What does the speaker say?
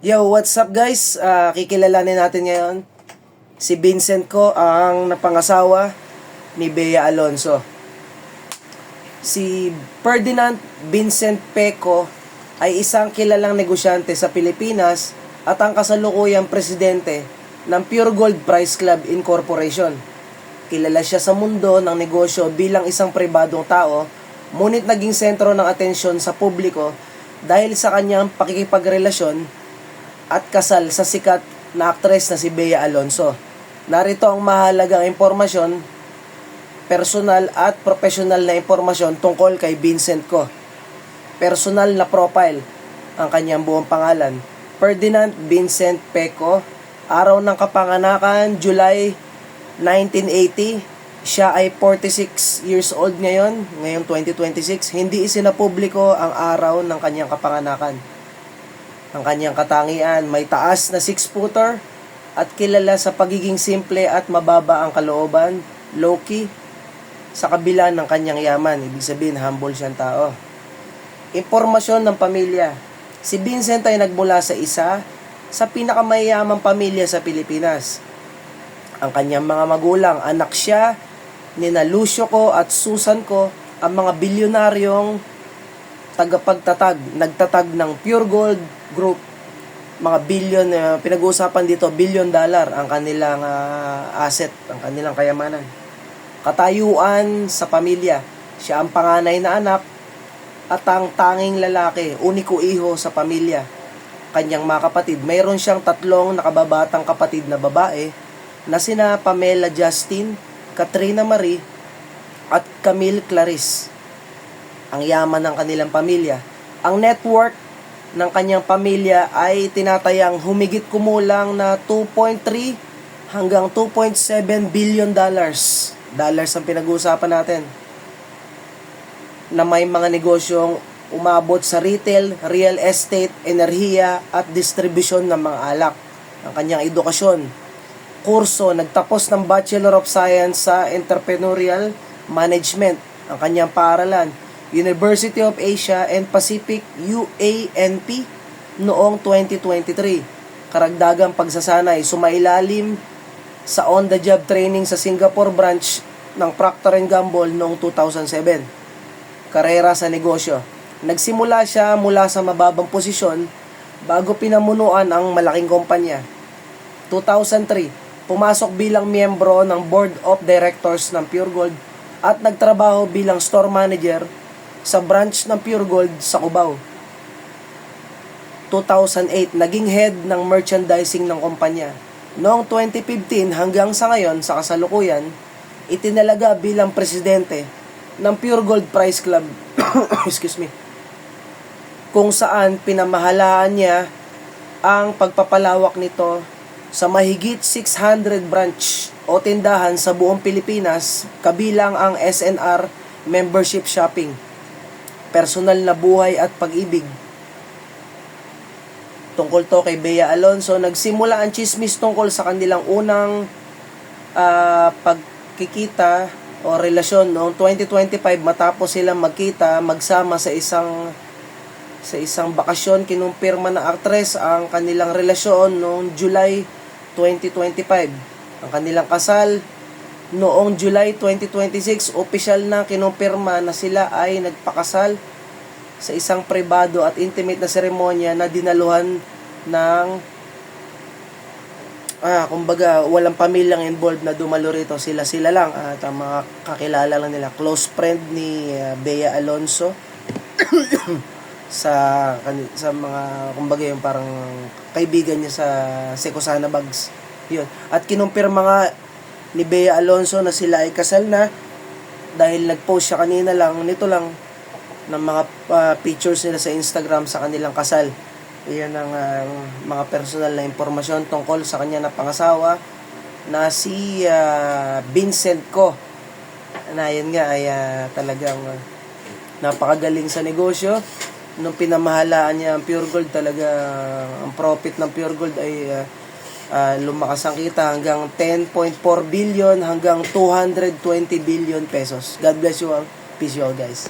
Yo, what's up guys? Kikilalanin natin ngayon si Vincent ko, ang napangasawa ni Bea Alonso. Si Ferdinand Vincent Peco ay isang kilalang negosyante sa Pilipinas at ang kasalukuyang presidente ng Pure Gold Price Club Incorporation. Kilala siya sa mundo ng negosyo bilang isang pribadong tao, ngunit naging sentro ng atensyon sa publiko dahil sa kanyang pakikipagrelasyon at kasal sa sikat na aktres na si Bea Alonso. Narito ang mahalagang impormasyon, personal at professional na impormasyon tungkol kay Vincent ko. Personal na profile, ang kanyang buong pangalan, Ferdinand Vincent Peco. Araw ng kapanganakan, July 1980. Siya ay 46 years old ngayong 2026. Hindi isinapubliko ang araw ng kanyang kapanganakan. Ang kanyang katangian, may taas na 6-footer at kilala sa pagiging simple at mababa ang kalooban, low-key, sa kabila ng kanyang yaman. Ibig sabihin, humble siyang tao. Impormasyon ng pamilya. Si Vincent ay nagmula sa isa sa pinakamayamang pamilya sa Pilipinas. Ang kanyang mga magulang, anak siya nina Lucio ko at Susan ko, ang mga bilyonaryong nagtatag ng Pure Gold Group. Mga billion, pinag-uusapan dito, $1 billion ang kanilang asset, ang kanilang kayamanan. Katayuan sa pamilya. Siya ang panganay na anak at ang tanging lalaki, uniko iho sa pamilya. Kanyang mga kapatid, mayroon siyang 3 nakababatang kapatid na babae na sina Pamela Justin, Katrina Marie, at Camille Clarice. Ang yaman ng kanilang pamilya. Ang net worth ng kanyang pamilya ay tinatayang humigit kumulang na 2.3 hanggang 2.7 billion dollars. Dollars ang pinag-uusapan natin. Na may mga negosyong umabot sa retail, real estate, enerhiya at distribusyon ng mga alak. Ang kanyang edukasyon. Kurso, nagtapos ng Bachelor of Science sa Entrepreneurial Management. Ang kanyang paaralan, University of Asia and Pacific, UANP, noong 2023. Karagdagang pagsasanay, sumailalim sa on-the-job training sa Singapore branch ng Procter & Gamble noong 2007. Karera sa negosyo. Nagsimula siya mula sa mababang posisyon bago pinamunuan ang malaking kumpanya. 2003, pumasok bilang miyembro ng Board of Directors ng Pure Gold at nagtrabaho bilang store manager sa branch ng Pure Gold sa Cubao. 2008, naging head ng merchandising ng kumpanya. Noong 2015 hanggang sa ngayon, sa kasalukuyan, itinalaga bilang presidente ng Pure Gold Price Club excuse me, kung saan pinamahalaan niya ang pagpapalawak nito sa mahigit 600 branch o tindahan sa buong Pilipinas, kabilang ang SNR membership shopping, personal na buhay at pag-ibig. Tungkol to kay Bea Alonso, nagsimula ang chismis tungkol sa kanilang unang pagkikita o relasyon noong 2025 matapos silang magkita, magsama sa isang bakasyon. Kinumpirma ng aktres ang kanilang relasyon noong July 2025. Ang kanilang kasal noong July 2026, opisyal na kinumpirma na sila ay nagpakasal sa isang pribado at intimate na seremonya na dinaluhan ng kumbaga walang pamilyang involved na dumalo rito, sila lang at ang mga kakilala lang nila, close friend ni Bea Alonso sa mga kumbaga yung parang kaibigan niya sa Secosana Bags yun. At kinumpirma nga ni Bea Alonso na sila ay kasal na dahil nag-post siya kanina lang, nito lang, ng mga pictures nila sa Instagram sa kanilang kasal. Iyan ang mga personal na impormasyon tungkol sa kanya na pangasawa na si Vincent ko, na yun nga ay talagang napakagaling sa negosyo. Nung pinamahalaan niya ang Pure Gold, talaga ang profit ng Pure Gold ay lumakas ang kita hanggang 10.4 billion hanggang 220 billion pesos. God bless you all. Peace you all, guys.